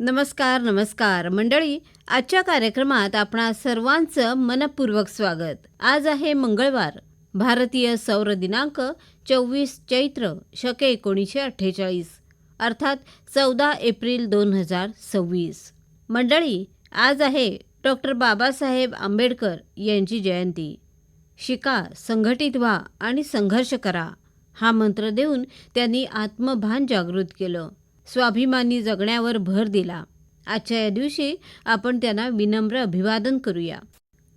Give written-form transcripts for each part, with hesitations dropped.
नमस्कार नमस्कार मंडळी, आजच्या कार्यक्रमात आपणा सर्वांचं मनपूर्वक स्वागत. आज आहे मंगळवार, भारतीय सौर दिनांक 24 चैत्र शके 1948 अर्थात 14 एप्रिल 2026. मंडळी, आज आहे डॉक्टर बाबासाहेब आंबेडकर यांची जयंती. शिका, संघटित व्हा आणि संघर्ष करा हा मंत्र देऊन त्यांनी आत्मभान जागृत केलं, स्वाभिमानी जगण्यावर भर दिला. आजच्या या दिवशी आपण त्यांना विनम्र अभिवादन करूया.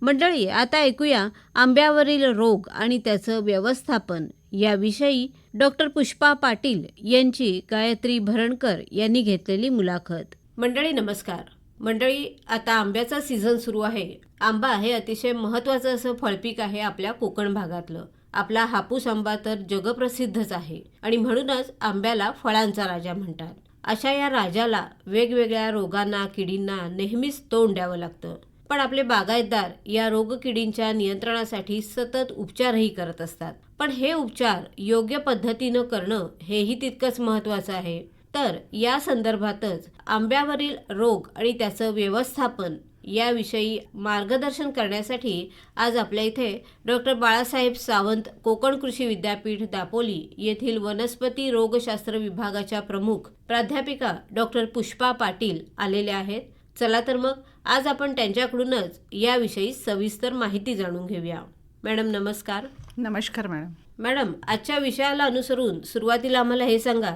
मंडळी, आता ऐकूया आंब्यावरील रोग आणि त्याचं व्यवस्थापन याविषयी डॉक्टर पुष्पा पाटील यांची गायत्री भरणकर यांनी घेतलेली मुलाखत. मंडळी नमस्कार. मंडळी, आता आंब्याचा सीझन सुरू आहे. आंबा हे अतिशय महत्त्वाचं असं फळपीक आहे आपल्या कोकण भागातलं. आपला हापूस आंबा तर जगप्रसिद्धच आहे आणि म्हणूनच आंब्याला फळांचा राजा म्हणतात. अशा या राजाला वेगवेगळ्या रोगांना, किडींना नेहमीच तोंड द्यावं लागतं. पण आपले बागायतदार या रोगकिडींच्या नियंत्रणासाठी सतत उपचारही करत असतात. पण हे उपचार योग्य पद्धतीनं करणं हेही तितकंच महत्त्वाचं आहे. तर या संदर्भातच आंब्यावरील रोग आणि त्याचं व्यवस्थापन याविषयी मार्गदर्शन करण्यासाठी आज आपल्या इथे डॉक्टर बाळासाहेब सावंत कोकण कृषी विद्यापीठ दापोली येथील वनस्पती रोगशास्त्र विभागाच्या प्रमुख प्राध्यापिका डॉक्टर पुष्पा पाटील आलेल्या आहेत. चला तर मग आज आपण त्यांच्याकडूनच याविषयी सविस्तर माहिती जाणून घेऊया. मॅडम नमस्कार. नमस्कार मॅडम. मॅडम, आजच्या विषयाला अनुसरून सुरुवातीला आम्हाला हे सांगा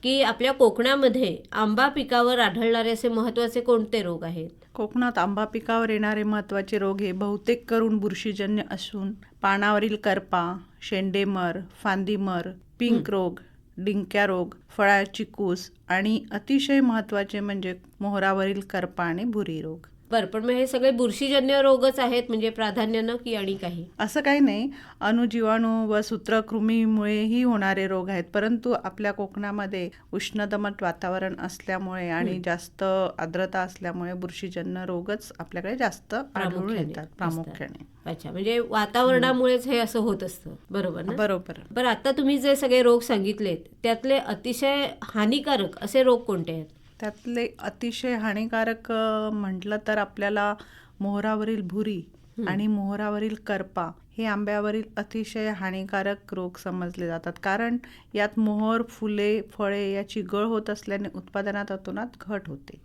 की आपल्या कोकणामध्ये आंबा पिकावर आढळणारे असे महत्त्वाचे कोणते रोग आहेत? कोकणात आंबा पिकावर येणारे महत्त्वाचे रोग हे बहुतेक करून बुरशीजन्य असून पानावरील करपा, शेंडेमर, फांदीमर, पिंक रोग, डिंक्या रोग, फळाची कूस आणि अतिशय महत्त्वाचे म्हणजे मोहरावरील करपा आणि भुरी रोग. बरं, पण मग हे सगळे बुरशीजन्य रोगच आहेत म्हणजे प्राधान्यानं की आणि काही? असं काही नाही. अणुजीवाणू व सूत्रकृमीमुळेही होणारे रोग आहेत, परंतु आपल्या कोकणामध्ये उष्णदमट वातावरण असल्यामुळे आणि जास्त आर्द्रता असल्यामुळे बुरशीजन्य रोगच आपल्याकडे जास्त आढळून येतात प्रामुख्याने. अच्छा, म्हणजे वातावरणामुळेच हे असं होत असतं, बरोबर ना? बरोबर. बरं, आता तुम्ही जे सगळे रोग सांगितलेत त्यातले अतिशय हानिकारक असे रोग कोणते आहेत? त्यातले अतिशय हानिकारक म्हटलं तर आपल्याला मोहरावरील भुरी आणि मोहरावरील करपा हे आंब्यावरील अतिशय हानिकारक रोग समजले जातात. कारण यात मोहर, फुले, फळे याची गळ होत असल्याने उत्पादनात अतोनात घट होते.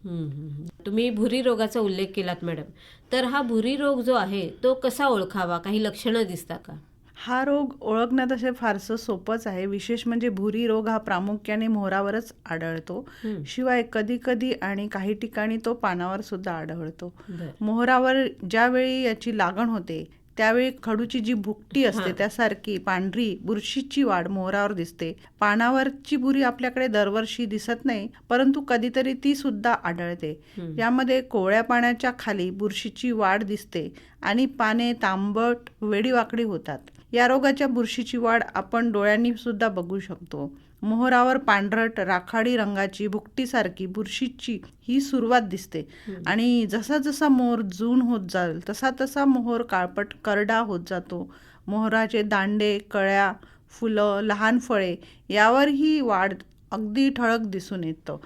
तुम्ही भुरी रोगाचा उल्लेख केलात मॅडम, तर हा भुरी रोग जो आहे तो कसा ओळखावा? काही लक्षणं दिसतात का? हा रोग ओळखण्यात असे फारसं सोपंच आहे. विशेष म्हणजे भुरी रोग हा प्रामुख्याने मोहरावरच आढळतो. शिवाय कधी कधी आणि काही ठिकाणी तो पानावर सुद्धा आढळतो. मोहरावर ज्यावेळी याची लागण होते त्यावेळी खडूची जी भुकटी असते त्यासारखी पांढरी बुरशीची वाढ मोहरावर दिसते. पानावरची भुरी आपल्याकडे दरवर्षी दिसत नाही, परंतु कधीतरी ती सुद्धा आढळते. यामध्ये कोवळ्या पाण्याच्या खाली बुरशीची वाढ दिसते आणि पाने तांबट वेडीवाकडी होतात. या रोगाच्या बुरशीची वाढ आपण डोळ्यांनी सुद्धा बघू शकतो. मोहरावर पांढरट राखाडी रंगाची भुकटीसारखी बुरशीची ही सुरुवात दिसते आणि जसा जसा मोहर जून होत जाईल तसा तसा मोहर काळपट करडा होत जातो. मोहराचे दांडे, कळ्या, फुलं, लहान फळे यावर ही वाढ अगदी ठळक दिसून येतं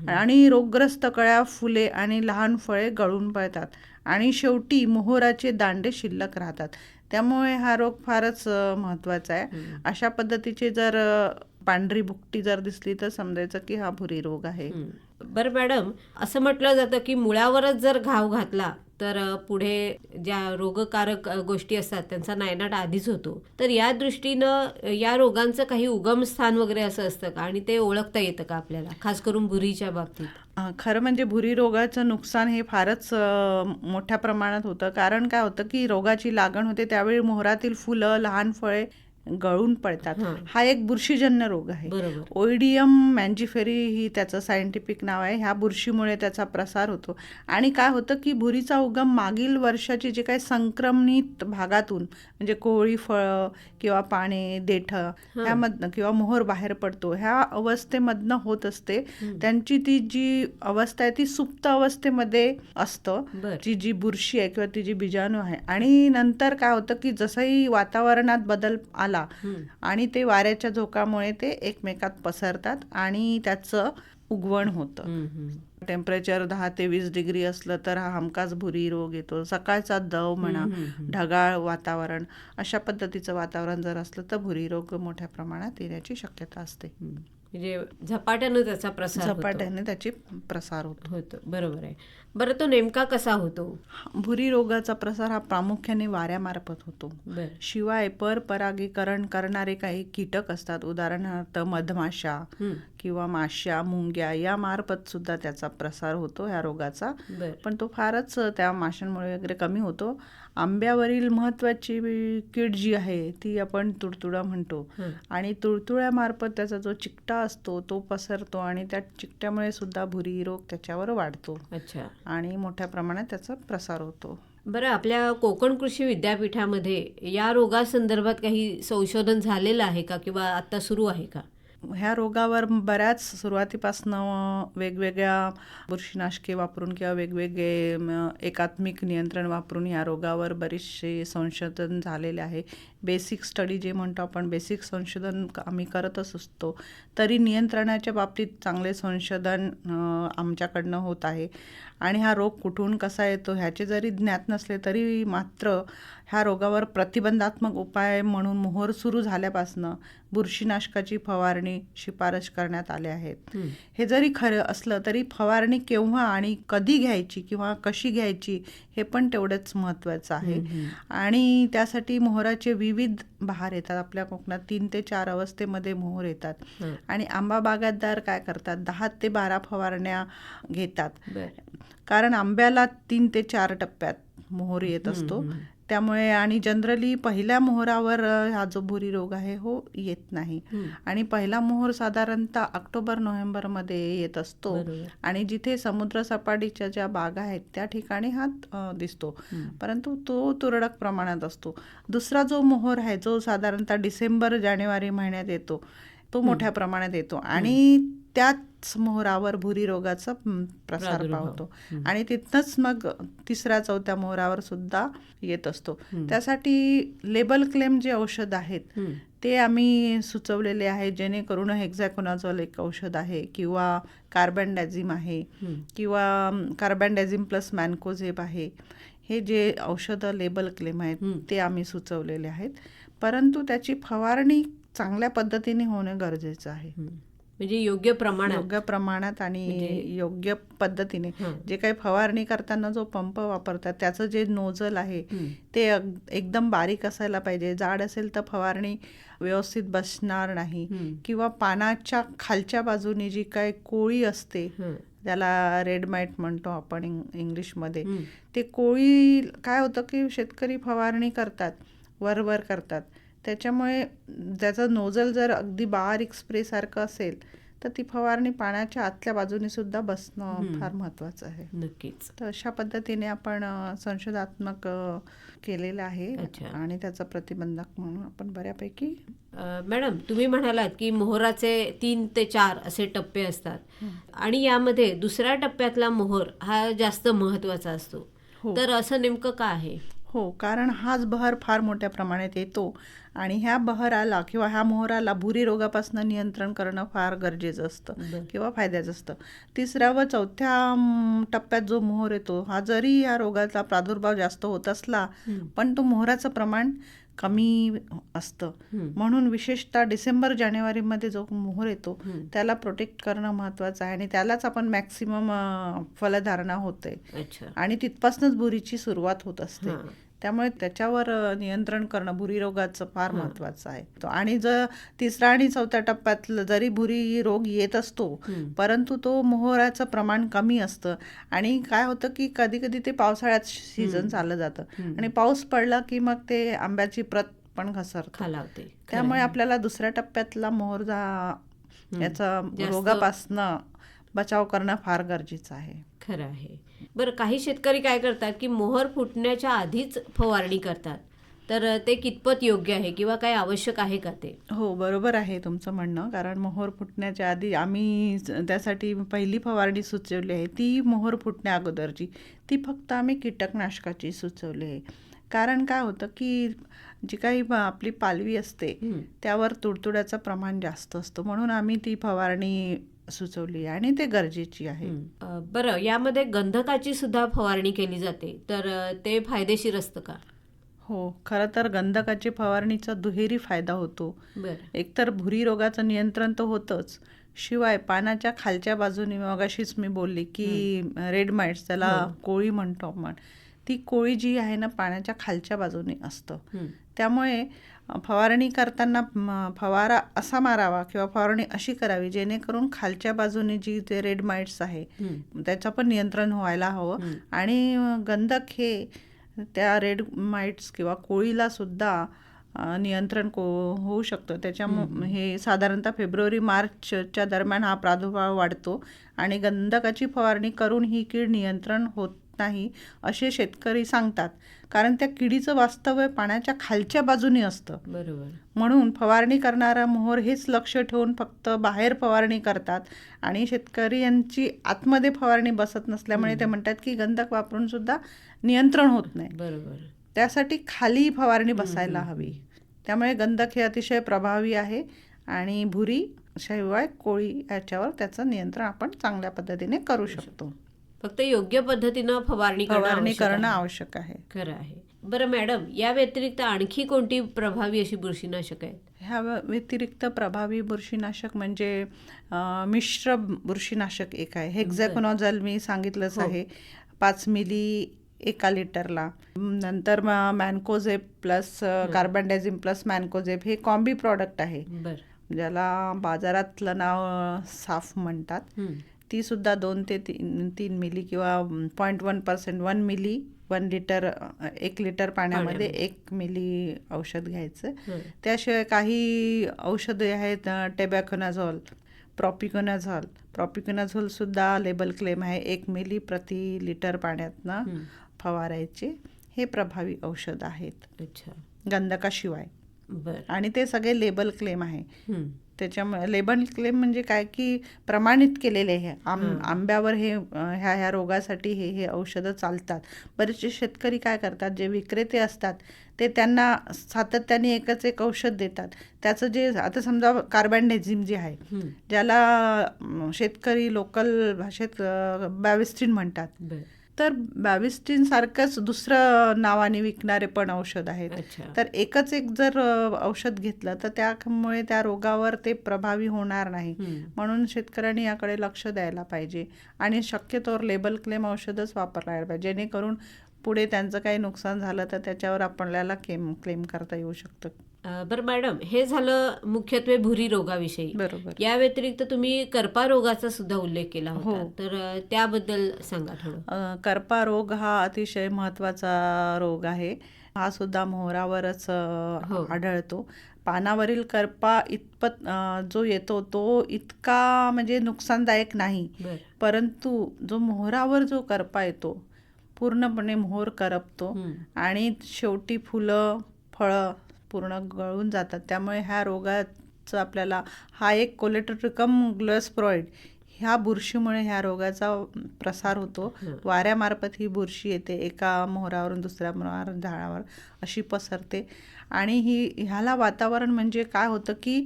आणि रोगग्रस्त कळ्या, फुले आणि लहान फळे गळून पडतात आणि शेवटी मोहराचे दांडे शिल्लक राहतात. त्यामुळे हा रोग फारच महत्त्वाचा आहे. अशा पद्धतीचे जर पांढरी भुकटी जर दिसली तर समजायचं की हा भुरी रोग आहे. बरं मॅडम, असं म्हटलं जातं की मुळावरच जर घाव घातला तर पुढे ज्या रोगकारक गोष्टी असतात त्यांचा नायनाट आधीच होतो. तर या दृष्टीनं या रोगांचं काही उगमस्थान वगैरे असं असतं का आणि ते ओळखता येतं का आपल्याला, खास करून भुरीच्या बाबतीत? खरं म्हणजे भुरी रोगाचं नुकसान हे फारच मोठ्या प्रमाणात होतं. कारण काय होतं की रोगाची लागण होते त्यावेळी मोहरातील फुलं, लहान फळे गळून पडतात. हा एक बुरशीजन्य रोग आहे. ओइडियम मॅन्जिफेरी ही त्याचं सायंटिफिक नाव आहे. ह्या बुरशीमुळे त्याचा प्रसार होतो आणि काय होतं की भुरीचा उगम मागील वर्षाची जे काही संक्रमित भागातून म्हणजे कोवळी फळं किंवा पाने, देठं ह्यामधनं किंवा मोहर बाहेर पडतो ह्या अवस्थेमधनं होत असते. त्यांची ती जी अवस्था आहे ती सुप्त अवस्थेमध्ये असतं, जी बुरशी आहे किंवा ती जी बीजाणू आहे. आणि नंतर काय होतं की जसंही वातावरणात बदल आला आणि ते वाऱ्याच्या झोकामुळे ते एकमेकात पसरतात आणि त्याचं उगवण होतं. टेम्परेचर 10 ते 20 डिग्री असलं तर हा हमखास भुरी रोग येतो. सकाळचा दव म्हणा, ढगाळ वातावरण, अशा पद्धतीचं वातावरण जर असलं तर भुरी रोग मोठ्या प्रमाणात येण्याची शक्यता असते. म्हणजे झपाट्यानं त्याचा प्रसार झपाट्याने त्याची प्रसार होतो. बरोबर आहे. बरं, तो नेमका कसा होतो? भुरी रोगाचा प्रसार हा प्रामुख्याने वाऱ्यामार्फत होतो. शिवाय परपरागीकरण करणारे काही कीटक असतात, उदाहरणार्थ मधमाशा किंवा माश्या, मुंग्या, या मार्फत सुद्धा त्याचा प्रसार होतो ह्या रोगाचा. पण तो फारच त्या माशांमुळे वगैरे कमी होतो. आंब्यावरील महत्वाची कीड जी आहे ती आपण तुडतुडा म्हणतो, आणि तुडतुड्यामार्फत त्याचा जो चिकटा असतो तो पसरतो आणि त्या चिकट्यामुळे सुद्धा भुरी रोग त्याच्यावर वाढतो. अच्छा. आणि मोठ्या प्रमाणात त्याचा प्रसार होतो. बरं, आपल्या कोकण कृषी विद्यापीठामध्ये या रोगासंदर्भात काही संशोधन झालेलं आहे का, किंवा आता सुरू आहे का? ह्या रोगावर बऱ्याच सुरुवातीपासनं वेगवेगळ्या बुरशीनाशके वापरून किंवा वेगवेगळे एकात्मिक नियंत्रण वापरून ह्या रोगावर बरेचसे संशोधन झालेले आहे. बेसिक स्टडी जे म्हणतो आपण, बेसिक संशोधन आम्ही करतच असतो. तरी नियंत्रणाच्या बाबतीत चांगले संशोधन आमच्याकडनं होत आहे. आणि हा रोग कुठून कसा येतो ह्याचे जरी ज्ञात नसले तरी मात्र ह्या रोगावर प्रतिबंधात्मक उपाय म्हणून मोहोर सुरू झाल्यापासनं बुरशीनाशकाची फवारणी शिफारस करण्यात आल्या आहेत. हे जरी खरं असलं तरी फवारणी केव्हा आणि कधी घ्यायची किंवा कशी घ्यायची हे पण तेवढंच महत्त्वाचं आहे. आणि त्यासाठी मोहोराचे विविध बहार येतात. आपल्या कोकणात 3 ते 4 अवस्थेमध्ये मोहोर येतात. आणि आंबा बागायतदार काय करतात, 10 ते 12 फवारण्या घेतात. कारण आंब्याला 3 ते 4 टप्प्यात मोहोर येत असतो. त्यामुळे आणि जनरली पहिल्या मोहोरावर हा जो भुरी रोग आहे येत नाही. आणि पहिला मोहोर साधारणतः ऑक्टोबर-नोव्हेंबरमध्ये येत असतो. आणि जिथे समुद्र सपाटीच्या ज्या बागा आहेत त्या ठिकाणी हा दिसतो, परंतु तो तुरळक प्रमाणात असतो. दुसरा जो मोहोर आहे जो साधारणतः डिसेंबर-जानेवारी महिन्यात येतो तो मोठ्या प्रमाणात येतो आणि त्याच मोहोरावर भुरी रोगाचा प्रसार पावतो. आणि तिथनंच मग 3ऱ्या-4थ्या मोहोरावर सुद्धा येत असतो. त्यासाठी लेबल क्लेम जे औषध आहेत ते आम्ही सुचवलेले आहे, जेणेकरून हेक्झाकोनाझोल एक औषध आहे, किंवा कार्बेंडाझिम आहे, किंवा कार्बेंडाझिम प्लस मॅन्कोझेब आहे. हे जे औषधं लेबल क्लेम आहेत ते आम्ही सुचवलेले आहेत. परंतु त्याची फवारणी चांगल्या पद्धतीने होणं गरजेचं आहे. म्हणजे योग्य प्रमाणात आणि योग्य पद्धतीने. जे काही फवारणी करताना जो पंप वापरतात त्याचं जे नोझल आहे ते एकदम बारीक असायला पाहिजे. जाड असेल तर फवारणी व्यवस्थित बसणार नाही. किंवा पानाच्या खालच्या बाजूने जी काय कोळी असते, त्याला रेड माइट म्हणतो आपण इंग्लिशमध्ये, ते कोळी काय होतं की शेतकरी फवारणी करतात, वर करतात. त्याच्यामुळे त्याचं नोझल जर अगदी बारीक स्प्रेसारखं असेल तर ती फवारणी पाण्याच्या आतल्या बाजूने सुद्धा बसणं फार महत्त्वाचं आहे. नक्कीच. तर अशा पद्धतीने आपण संशोधात्मक केलेलं आहे आणि त्याचा प्रतिबंधक म्हणून आपण बऱ्यापैकी. मॅडम, तुम्ही म्हणालात की मोहोराचे 3 ते 4 असे टप्पे असतात आणि यामध्ये 2ऱ्या टप्प्यातला मोहोर हा जास्त महत्त्वाचा असतो. तर असं नेमकं का आहे? हो, कारण हाच बहर फार मोठ्या प्रमाणात येतो आणि ह्या बहराला किंवा ह्या मोहराला भुरी रोगापासून नियंत्रण करणं फार गरजेचं असतं किंवा फायद्याचं असतं. 3ऱ्या व 4थ्या टप्प्यात जो मोहोर येतो हा जरी या रोगाचा प्रादुर्भाव जास्त होत असला पण तो मोहराचं प्रमाण कमी असतं. म्हणून विशेषतः डिसेंबर-जानेवारीमध्ये जो मोहोर येतो त्याला प्रोटेक्ट करणं महत्त्वाचं आहे आणि त्यालाच आपण मॅक्सिमम फलधारणा होते आणि तिथपासूनच भुरीची सुरुवात होत असते. त्यामुळे त्याच्यावर नियंत्रण करणं भुरी रोगाचं फार महत्त्वाचं आहे. आणि जर 3ऱ्या आणि 4थ्या टप्प्यात जरी भुरी रोग येत असतो परंतु तो मोहोराचं प्रमाण कमी असतं. आणि काय होतं की कधी कधी ते पावसाळ्यात सीझन चाललं जातं आणि पाऊस पडला की मग ते आंब्याची प्रत पण घसरते. त्यामुळे आपल्याला 2ऱ्या टप्प्यातला मोहोर याचा रोगापासनं बचाव करणं फार गरजेचं आहे. खरं आहे. बरं, काही शेतकरी काय करतात की मोहोर फुटण्याच्या आधीच फवारणी करतात, तर ते कितपत योग्य आहे किंवा काय आवश्यक आहे का ते? हो, बरोबर आहे तुमचं म्हणणं. कारण मोहोर फुटण्याच्या आधी आम्ही त्यासाठी पहिली फवारणी सुचवली आहे ती मोहोर फुटण्या अगोदरची, ती फक्त आम्ही कीटकनाशकाची सुचवली आहे. कारण काय होतं की जी काही आपली पालवी असते त्यावर तुडतुड्याचं प्रमाण जास्त असतं, म्हणून आम्ही ती फवारणी सुचवली आहे आणि ते गरजेची आहे. बरं, यामध्ये गंधकाची सुद्धा फवारणी केली जाते, तर ते फायदेशीर असतं का? हो, खरं तर गंधकाची फवारणीचा दुहेरी फायदा होतो. एकतर भुरी रोगाचं नियंत्रण तर होतंच, शिवाय पानाच्या खालच्या बाजूने मगाशीच मी बोलली की रेड माइट्स, त्याला कोळी म्हणतो आपण, ती कोळी जी आहे ना पाण्याच्या खालच्या बाजूने असतं. त्यामुळे फवारणी करताना फवारा असा मारावा किंवा फवारणी अशी करावी जेणेकरून खालच्या बाजूने जी ते रेड माइट्स आहे त्याचं पण नियंत्रण व्हायला हवं. आणि गंधक हे त्या रेड माइट्स किंवा कोळीला सुद्धा नियंत्रण होऊ शकतं. त्याच्यामुळे हे साधारणतः फेब्रुवारी मार्चच्या दरम्यान हा प्रादुर्भाव वाढतो आणि गंधकाची फवारणी करून ही कीड नियंत्रण होत नाही असे शेतकरी सांगतात, कारण त्या किडीचं वास्तव्य पाण्याच्या खालच्या बाजूने असतं. बरोबर. म्हणून फवारणी करणारा मोहोर हेच लक्ष ठेवून फक्त बाहेर फवारणी करतात आणि शेतकरी यांची आतमध्ये फवारणी बसत नसल्यामुळे ते म्हणतात की गंधक वापरून सुद्धा नियंत्रण होत नाही. बरोबर. त्यासाठी खाली फवारणी बसायला हवी. त्यामुळे गंधक हे अतिशय प्रभावी आहे आणि भुरी शिवाय कोळी याच्यावर त्याचं नियंत्रण आपण चांगल्या पद्धतीने करू शकतो. फक्त योग्य पद्धतीनं फवारणी करणं आवश्यक आहे. खरं आहे. बरं मॅडम, या व्यतिरिक्त आणखी कोणती प्रभावी अशी बुरशीनाशक आहेत? ह्या व्यतिरिक्त प्रभावी बुरशीनाशक म्हणजे मिश्र बुरशीनाशक एक आहे. हेक्झाकोनाझोल मी सांगितलंच आहे, 5 मिली 1 लिटरला. नंतर मॅनकोझेब प्लस कार्बनडायझिम प्लस मॅनकोझेब हे कॉम्बी प्रॉडक्ट आहे, ज्याला बाजारातलं नाव साफ म्हणतात. ती सुद्धा 2 ते 3 मिली किंवा 0.1%, 1 मिली 1 लिटर 1 लिटर पाण्यामध्ये 1 मिली औषध घ्यायचं. त्याशिवाय काही औषधे आहेत, टेबॅकोनाझोल, प्रॉपिकोनाझोल सुद्धा लेबल क्लेम आहे, 1 मिली प्रति लिटर पाण्यातनं फवारायचे. हे प्रभावी औषध आहेत गंधकाशिवाय, आणि ते सगळे लेबल क्लेम आहे. त्याच्यामुळे लेबल क्लेम म्हणजे काय की प्रमाणित केलेले आहे. आंब्यावर हे ह्या रोगासाठी हे औषधं चालतात. बरेचसे शेतकरी काय करतात, जे विक्रेते असतात ते त्यांना सातत्याने एकच एक औषध देतात. त्याचं जे आता समजा कार्बनडायझिम जे आहे, ज्याला शेतकरी लोकल भाषेत बॅविस्टिन म्हणतात, तर बॅविस्टिन सारखंच दुसरं नावाने विकणारे पण औषध आहेत. तर एकच एक जर औषध घेतलं तर त्यामुळे त्या रोगावर ते प्रभावी होणार नाही. म्हणून शेतकऱ्यांनी याकडे लक्ष द्यायला पाहिजे आणि शक्यतोवर लेबल क्लेम औषधच वापरायला पाहिजे, जेणेकरून पुढे त्यांचं काही नुकसान झालं तर त्याच्यावर आपल्याला क्लेम करता येऊ शकतं. बरं मॅडम, हे झालं मुख्यत्वे भुरी रोगाविषयी. बरोबर. या व्यतिरिक्त तुम्ही करपा रोगाचा सुद्धा उल्लेख केला होता, तर त्याबद्दल सांगा थोडं. करपा रोग हा अतिशय महत्त्वाचा रोग आहे. हा सुद्धा मोहरावरच आढळतो. पानावरील करपा इतपत जो येतो तो इतका म्हणजे नुकसानदायक नाही, परंतु जो मोहरावर जो करपा येतो पूर्णपणे मोहर करपतो आणि शेवटी फुलं फळं पूर्ण गळून जातात. त्यामुळे ह्या रोगाचं आपल्याला हा एक कोलेटोट्रिकम ग्लोस्प्रोइड ह्या बुरशीमुळे ह्या रोगाचा प्रसार होतो. वाऱ्यामार्फत ही बुरशी येते, एका मोहरावरून दुसऱ्या मोहरावर झाडावर अशी पसरते. आणि ह्याला वातावरण म्हणजे काय होतं की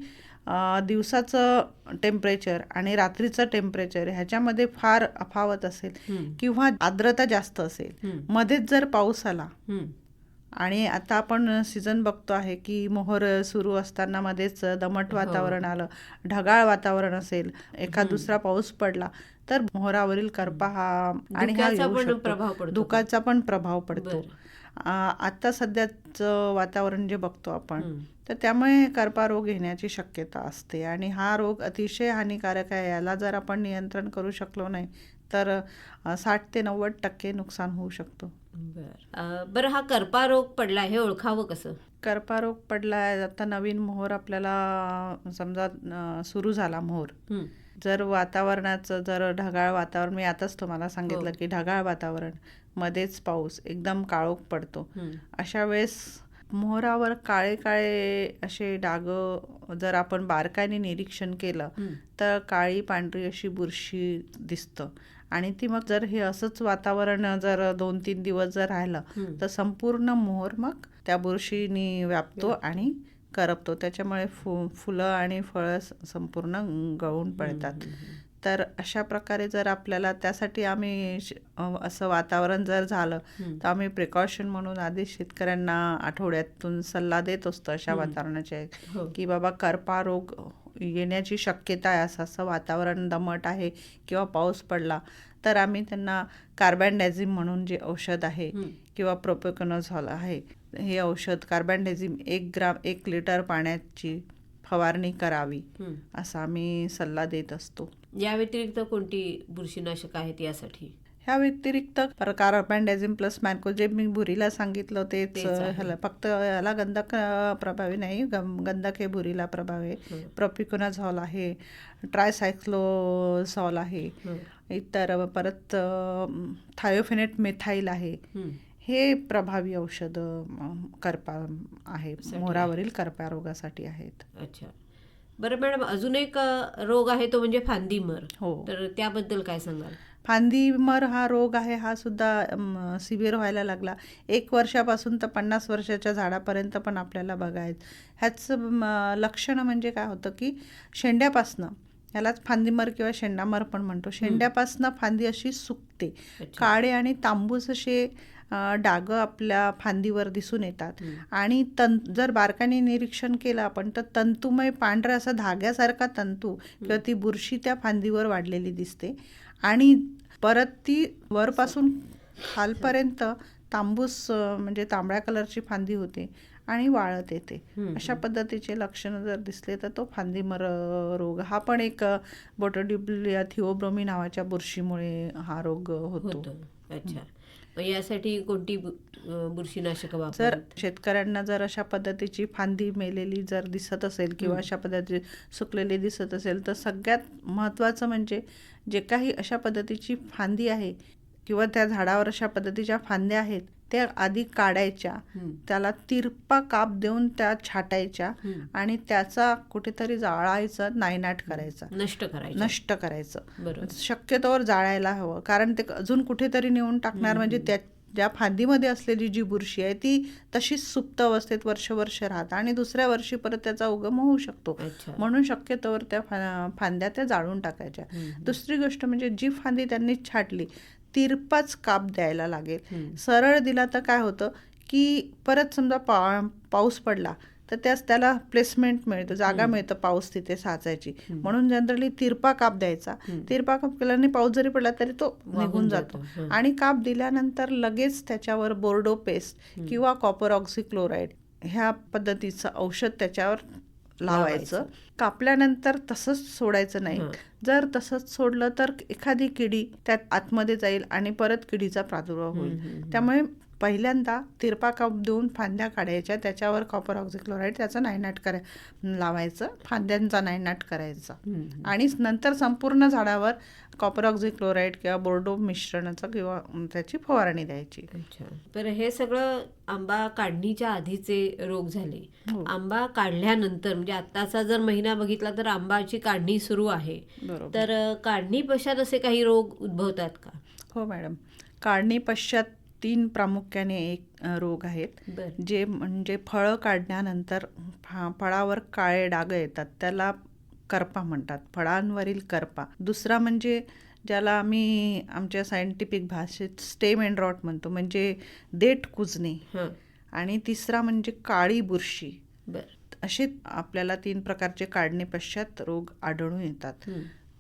दिवसाचं टेम्परेचर आणि रात्रीचं टेम्परेचर ह्याच्यामध्ये फार तफावत असेल किंवा आर्द्रता जास्त असेल, मध्येच जर पाऊस आला, आणि आता आपण सीझन बघतो आहे की मोहर सुरू असताना मध्येच दमट वातावरण आलं, ढगाळ वातावरण असेल, एखाद दुसरा पाऊस पडला, तर मोहरावरील करपा आणि धुक्याचा पण प्रभाव पडतो. आता सध्याचं वातावरण जे बघतो आपण, तर त्यामुळे करपा रोग येण्याची शक्यता असते आणि हा रोग अतिशय हानिकारक आहे. याला जर आपण नियंत्रण करू शकलो नाही तर 60 ते 90% नुकसान होऊ शकतो. बरं, हा करपा रोग पडला हे ओळखावं कसं? करपा रोग पडलाय, आता नवीन मोहर आपल्याला समजा सुरू झाला मोहर, जर वातावरणाचं जर ढगाळ वातावरण, मी आताच तुम्हाला सांगितलं की ढगाळ वातावरण, मध्येच पाऊस, एकदम काळोख पडतो, अशा वेळेस मोहरावर काळे काळे असे डाग जर आपण बारकाईने निरीक्षण केलं तर काळी पांढरी अशी बुरशी दिसतं. आणि ती मग जर हे असंच वातावरण जर 2-3 दिवस जर राहिलं तर संपूर्ण मोहर मग त्या बुरशीने व्यापतो आणि करपतो. त्याच्यामुळे फुलं आणि फळं संपूर्ण गळून पडतात. तर अशा प्रकारे जर आपल्याला त्यासाठी आम्ही असं वातावरण जर झालं तर आम्ही प्रिकॉशन म्हणून आधी शेतकऱ्यांना आठवड्यातून सल्ला देत असतो अशा वातावरणाचे की बाबा करपा रोग येण्याची शक्यता आहे, असं वातावरण दमट आहे किंवा पाऊस पडला तर आम्ही त्यांना कार्बॅन्डाझिम म्हणून जे औषध आहे किंवा प्रोपिकोनझोल आहे हे औषध कार्बॅन्डाझिम 1 ग्राम 1 लिटर पाण्याची फवारणी करावी असा आम्ही सल्ला देत असतो. या व्यतिरिक्त कोणती बुरशीनाशक आहेत यासाठी? ह्या व्यतिरिक्त कार्बॅन्डाझिम प्लस मॅन्को जे मी भुरीला सांगितलं तेच ह्याला, फक्त ह्याला गंधक प्रभावी नाही, गंधक हे भुरीला प्रभावी आहे. प्रोपिकोनझोल आहे, ट्रायसायक्लोझोल आहे, इतर परत थायोफेनेट मेथाईल आहे. हे प्रभावी औषधं करपा आहे, मोहरावरील करपा रोगासाठी आहेत. अच्छा, बरं मॅडम, अजून एक रोग आहे तो म्हणजे फांदीमर. हो, तर त्याबद्दल काय सांगाल? फांदीमर हा रोग आहे, हा सुद्धा सिव्हिअर व्हायला लागला. 1 वर्षापासून तर 50 वर्षाच्या झाडापर्यंत पण आपल्याला बघायचं. ह्याचं लक्षणं म्हणजे काय होतं की शेंड्यापासनं, ह्यालाच फांदीमर किंवा शेंडामर पण म्हणतो, शेंड्यापासनं फांदी अशी सुकते, काळे आणि तांबूस असे डागं आपल्या फांदीवर दिसून येतात. आणि जर बारकाईने निरीक्षण केलं आपण तर तंतुमय पांढरा असा धाग्यासारखा तंतू किंवा ती बुरशी त्या फांदीवर वाढलेली दिसते आणि परत ती वरपासून खालपर्यंत तांबूस म्हणजे तांबड्या कलरची फांदी होते आणि वाळत येते. अशा पद्धतीचे लक्षणं जर दिसले तर तो फांदीमर रोग. हा पण एक बोटोडिब्लिया थिओब्रोमी नावाच्या बुरशीमुळे हा रोग होतो. अच्छा, मग यासाठी कोणती बुरशीनाशक वापर? जर शेतकऱ्यांना जर अशा पद्धतीची फांदी मेलेली जर दिसत असेल किंवा अशा पद्धतीची सुकलेली दिसत असेल तर सगळ्यात महत्त्वाचं म्हणजे जे काही अशा पद्धतीची फांदी आहे किंवा त्या झाडावर अशा पद्धतीच्या फांद्या आहेत त्या आधी काढायच्या, त्याला तिरपा काप देऊन त्या छाटायच्या आणि त्याचा कुठेतरी जाळायचा, नायनाट करायचा, नष्ट करायचं. शक्यतोवर जाळायला हवं, कारण ते अजून कुठेतरी नेऊन टाकणार म्हणजे त्या ज्या फांदीमध्ये असलेली जी बुरशी आहे ती तशीच सुप्त अवस्थेत वर्ष राहत आणि दुसऱ्या वर्षी परत त्याचा उगम होऊ शकतो. म्हणून शक्यतोवर त्या फांद्या त्या जाळून टाकायच्या. दुसरी गोष्ट म्हणजे जी फांदी त्यांनी छाटली तिरपाच काप द्यायला लागेल. सरळ दिला तर काय होतं की परत समजा पाऊस पडला तर त्याला प्लेसमेंट मिळतं, जागा मिळतं पाऊस तिथे साचायची. म्हणून जनरली तिरपा काप द्यायचा. तिरपा काप केल्याने पाऊस जरी पडला तरी तो निघून जातो. आणि काप दिल्यानंतर लगेच त्याच्यावर बोर्डो पेस्ट किंवा कॉपर ऑक्सिक्लोराइड ह्या पद्धतीचं औषध त्याच्यावर लावायचं. कापल्यानंतर तसंच सोडायचं नाही. जर तसंच सोडलं तर एखादी किडी त्यात आतमध्ये जाईल आणि परत किडीचा प्रादुर्भाव होईल. त्यामुळे पहिल्यांदा तिरपा काप देऊन फांद्या काढायच्या, त्याच्यावर कॉपर ऑक्सिक्लोराइड त्याचं नायनाट लावायचं, फांद्यांचा नायनाट करायचा आणि नंतर संपूर्ण झाडावर कॉपर ऑक्सिक्लोराइड किंवा बोर्डो मिश्रणाचं किंवा त्याची फवारणी द्यायची. अच्छा, तर हे सगळं आंबा काढणीच्या आधीचे रोग झाले. आंबा काढल्यानंतर म्हणजे आत्ताचा जर महिना बघितला तर आंबाची काढणी सुरू आहे. तर काढणी पश्चात असे काही रोग उद्भवतात का? हो मॅडम, काढणी पश्चात 3 प्रामुख्याने एक रोग आहेत जे म्हणजे फळं काढल्यानंतर फळावर काळे डाग येतात, त्याला करपा म्हणतात, फळांवरील करपा. दुसरा म्हणजे ज्याला आम्ही आमच्या सायंटिफिक भाषेत स्टेम एंड रॉट म्हणतो, म्हणजे देठ कुजणे. आणि तिसरा म्हणजे काळी बुरशी. असे आपल्याला 3 प्रकारचे काढणी पश्चात रोग आढळून येतात.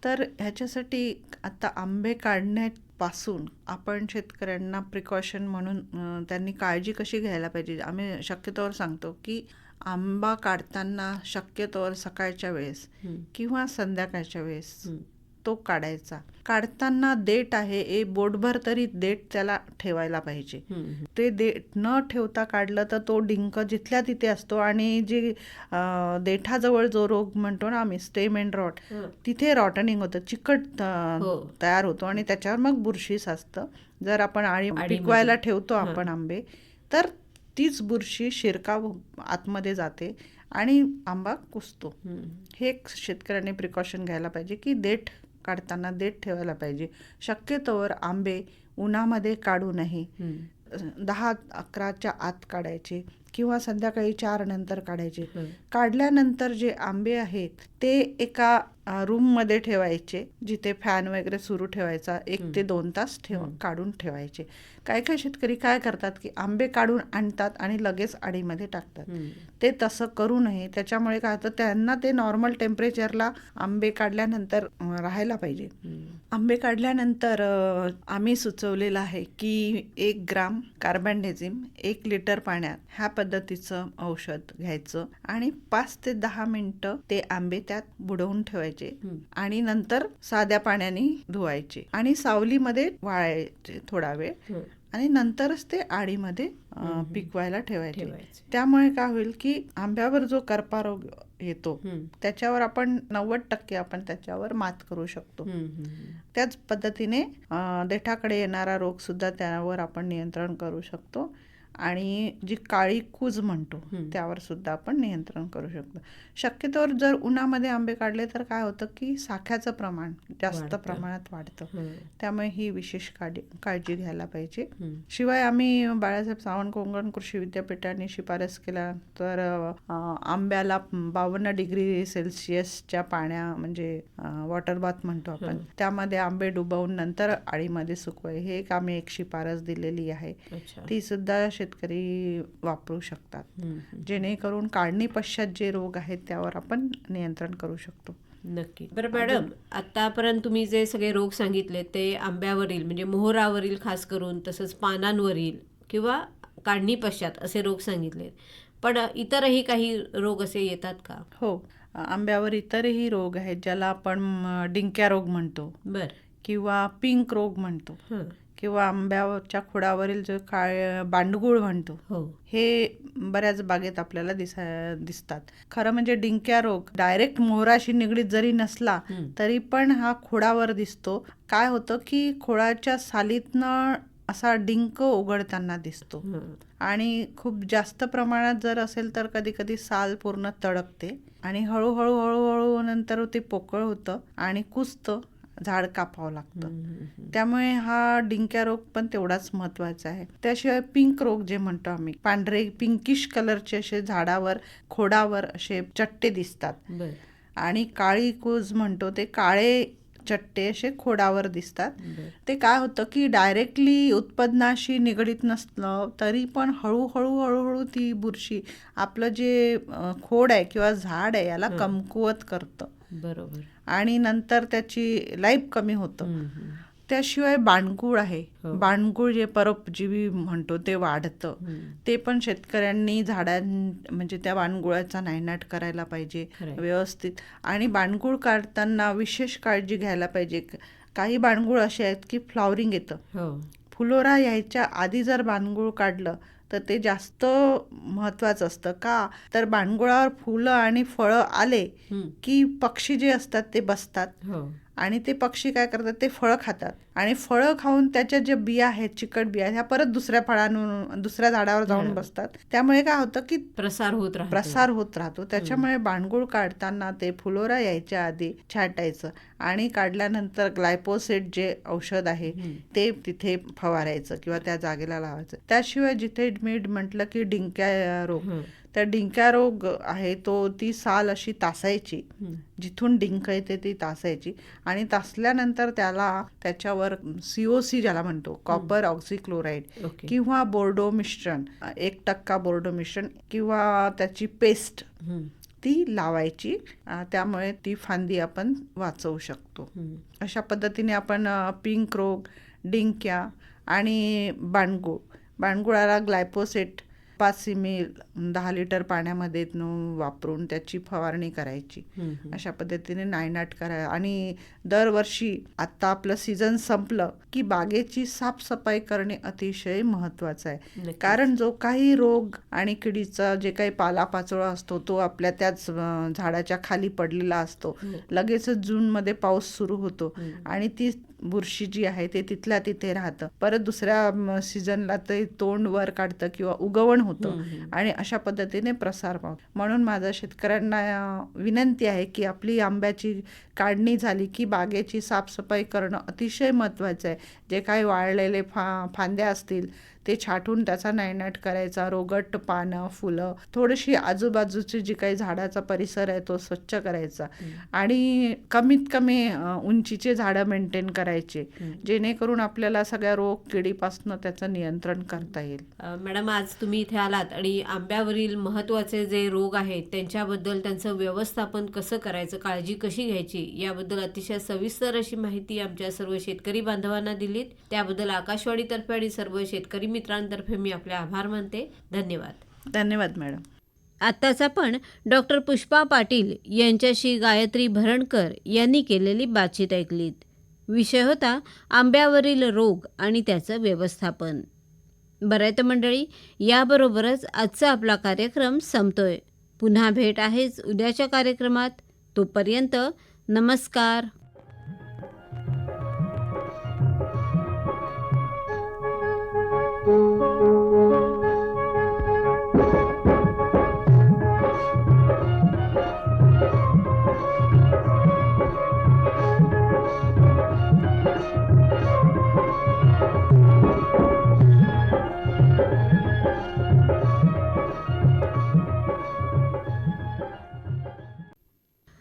तर ह्याच्यासाठी आता आंबे काढण्यापासून आपण शेतकऱ्यांना प्रिकॉशन म्हणून त्यांनी काळजी कशी घ्यायला पाहिजे, आम्ही शक्यतोवर सांगतो की आंबा काढताना शक्यतोवर सकाळच्या वेळेस किंवा संध्याकाळच्या वेळेस तो काढायचा. काढताना देठ आहे बोटभर तरी देठ त्याला ठेवायला पाहिजे. ते देठ न ठेवता काढलं तर तो डिंक जिथल्या तिथे असतो आणि जे देठाजवळ जो रोग म्हणतो ना आम्ही स्टेम एंड रॉट, तिथे रॉटनिंग होतं, चिकट तयार होतो आणि त्याच्यावर मग बुरशी साचतं. जर आपण आळी पिकवायला ठेवतो आपण आंबे तर तीच बुरशी शिरकाव आतमध्ये जाते आणि आंबा कुजतो. हे शेतकऱ्यांनी प्रिकॉशन घ्यायला पाहिजे की देठ काढताना देठ ठेवायला पाहिजे. शक्यतोवर आंबे उन्हामध्ये काढू नये, 10-11च्या आत काढायचे किंवा संध्याकाळी 4 नंतर काढायचे. काढल्यानंतर जे आंबे आहेत ते एका रूममध्ये ठेवायचे, जिथे फॅन वगैरे सुरू ठेवायचा. 1 ते 2 तास काढून ठेवायचे. काही शेतकरी काय करतात की आंबे काढून आणतात आणि लगेच आडीमध्ये टाकतात. ते तसं करू नये. त्याच्यामुळे काय होतं, त्यांना ते नॉर्मल टेम्परेचरला आंबे काढल्यानंतर राहायला पाहिजे. आंबे काढल्यानंतर आम्ही सुचवलेलं आहे की 1 ग्राम कार्बनडेझिम 1 लिटर पाण्यात ह्या पद्धतीचं औषध घ्यायचं आणि 5 ते 10 मिनिटं ते आंबे त्यात बुडवून ठेवायचे आणि नंतर साध्या पाण्याने धुवायचे आणि सावलीमध्ये वाळायचे थोडा वेळ आणि नंतरच ते आडीमध्ये पिकवायला ठेवायचे. त्यामुळे काय होईल की आंब्यावर जो करपा रोग येतो त्याच्यावर आपण 90% आपण त्याच्यावर मात करू शकतो. त्याच पद्धतीने देठाकडे येणारा रोग सुद्धा त्यावर आपण नियंत्रण करू शकतो आणि जी काळी कूज म्हणतो त्यावर सुद्धा आपण नियंत्रण करू शकतो. शक्यतोवर जर उन्हामध्ये आंबे काढले तर काय होतं की साख्याचं प्रमाण जास्त प्रमाणात वाढतं. त्यामुळे ही विशेष काळजी घ्यायला पाहिजे. शिवाय आम्ही बाळासाहेब सावंत कोकण कृषी विद्यापीठाने शिफारस केला तर आंब्याला 52 डिग्री सेल्सिअसच्या पाण्या म्हणजे वॉटर बाथ म्हणतो आपण, त्यामध्ये आंबे डुबवून नंतर आळीमध्ये सुकवाय, हे एक आम्ही एक शिफारस दिलेली आहे. ती सुद्धा शेतकरी वापरू शकतात, जेणेकरून काढणी पश्चात जे रोग आहेत त्यावर आपण नियंत्रण करू शकतो. नक्की. बरं मॅडम, आतापर्यंत तुम्ही जे सगळे रोग सांगितले ते आंब्यावरील म्हणजे मोहरावरील खास करून, तसंच पानांवरील किंवा काढणी पश्चात असे रोग सांगितले, पण इतरही काही रोग असे येतात का? हो, आंब्यावर इतरही रोग आहेत ज्याला आपण डिंक्या रोग म्हणतो किंवा पिंक रोग म्हणतो किंवा आंब्याच्या खोडावरील जो बांडगुळ म्हणतो, हे बऱ्याच बागेत आपल्याला दिसतात. खरं म्हणजे डिंक्या रोग डायरेक्ट मोहराशी निगडीत जरी नसला तरी पण हा खोडावर दिसतो. काय होतं की खोडाच्या सालीतनं असा डिंक उघडताना दिसतो आणि खूप जास्त प्रमाणात जर असेल तर कधी कधी साल पूर्ण तडकते आणि हळूहळू हळूहळू नंतर ते पोकळ होतं आणि कुजतं, झाड कापावं लागतं. त्यामुळे हा डिंक्या रोग पण तेवढाच महत्वाचा आहे. त्याशिवाय पिंक रोग जे म्हणतो आम्ही, पांढरे पिंकिश कलरचे असे झाडावर खोडावर असे चट्टे दिसतात आणि काळी कूज म्हणतो ते काळे चट्टे असे खोडावर दिसतात. ते काय होतं की डायरेक्टली उत्पादनाशी निगडीत नसलं तरी पण हळूहळू हळूहळू ती बुरशी आपलं जे खोड आहे किंवा झाड आहे याला कमकुवत करतं. बरोबर. आणि नंतर त्याची लाईफ कमी होतं. त्याशिवाय बाणगुळ आहे, बाणगुळ जे परोपजीवी म्हणतो ते वाढतं. ते पण शेतकऱ्यांनी म्हणजे त्या बाणगुळाचा नायनाट करायला पाहिजे व्यवस्थित. आणि बाणगुळ काढताना विशेष काळजी घ्यायला पाहिजे. काही बाणगुळ असे आहेत की फ्लॉवरिंग येतं, फुलोरा यायच्या आधी जर बाणगुळ काढलं तर ते जास्त महत्वाचं असतं. का तर बाणगुळावर फुलं आणि फळं आले की पक्षी जे असतात ते बसतात आणि ते पक्षी काय करतात, ते फळं खातात आणि फळं खाऊन त्याच्या ज्या बिया आहेत, चिकट बिया, ह्या परत दुसऱ्या झाडावर जाऊन बसतात. त्यामुळे काय होतं की प्रसार होत राहतो. त्याच्यामुळे बाणगुळ काढताना ते फुलोरा यायच्या आधी छाटायचं आणि काढल्यानंतर ग्लायपोसेट जे औषध आहे ते तिथे फवारायचं किंवा त्या जागेला लावायचं. त्याशिवाय जिथे मी म्हटलं की डिंक्या रोग, त्या डिंक्या रोग आहे तो ती साल अशी तासायची, जिथून डिंक येते ती तासायची आणि तासल्यानंतर त्याच्यावर COC ज्याला म्हणतो, कॉपर ऑक्सिक्लोराईड किंवा बोर्डो मिश्रण, 1% बोर्डो मिश्रण किंवा त्याची पेस्ट ती लावायची. त्यामुळे ती फांदी आपण वाचवू शकतो. अशा पद्धतीने आपण पिंक रोग, डिंक्या आणि बाणगुळाला ग्लायपोसेट 5 ml 10 लिटर पाण्यामध्ये वापरून त्याची फवारणी करायची. अशा पद्धतीने नायनाट करा. आणि दरवर्षी आता आपलं सीझन संपलं की बागेची साफसफाई करणे अतिशय महत्वाचं आहे. कारण जो काही रोग आणि किडीचा जे काही पालापाचोळा असतो तो आपल्या त्याच झाडाच्या खाली पडलेला असतो. लगेचच जूनमध्ये पाऊस सुरू होतो आणि ती बुरशी जी आहे ते तिथल्या तिथे राहतं. परत दुसऱ्या सीझनला ते तोंड वर काढतं किंवा उगवण होतं आणि अशा पद्धतीने प्रसार पावतो. म्हणून माझा शेतकऱ्यांना विनंती आहे की आपली आंब्याची काढणी झाली की बागेची साफसफाई करणं अतिशय महत्त्वाचं आहे. जे काही वाळलेले फांद्या असतील ते छाटून त्याचा नायनाट करायचा, रोगट पानं, फुलं, थोडीशी आजूबाजूची जी काही झाडाचा परिसर आहे तो स्वच्छ करायचा आणि कमीत कमी उंचीचे झाडं मेंटेन करायचे, जेणेकरून आपल्याला सगळ्या रोग किडीपासून त्याचं नियंत्रण करता येईल. मॅडम, आज तुम्ही इथे आलात आणि आंब्यावरील महत्त्वाचे जे रोग आहेत त्यांच्याबद्दल, त्यांचं व्यवस्थापन कसं करायचं, काळजी कशी घ्यायची याबद्दल अतिशय सविस्तर अशी माहिती आमच्या सर्व शेतकरी बांधवांना दिलीत. त्याबद्दल आकाशवाणीतर्फे आणि सर्व शेतकरी मित्रांतर्फे मी आपले आभार मानते. धन्यवाद. धन्यवाद मॅडम. आत्ताच आपण डॉक्टर पुष्पा पाटील यांच्याशी गायत्री भरणकर यांनी केलेली बातचीत ऐकलीत. विषय होता आंब्यावरील रोग आणि त्याचं व्यवस्थापन. बरं आहे तर मंडळी, याबरोबरच आजचा आपला कार्यक्रम संपतोय. पुन्हा भेट आहेच उद्याच्या कार्यक्रमात. तोपर्यंत नमस्कार.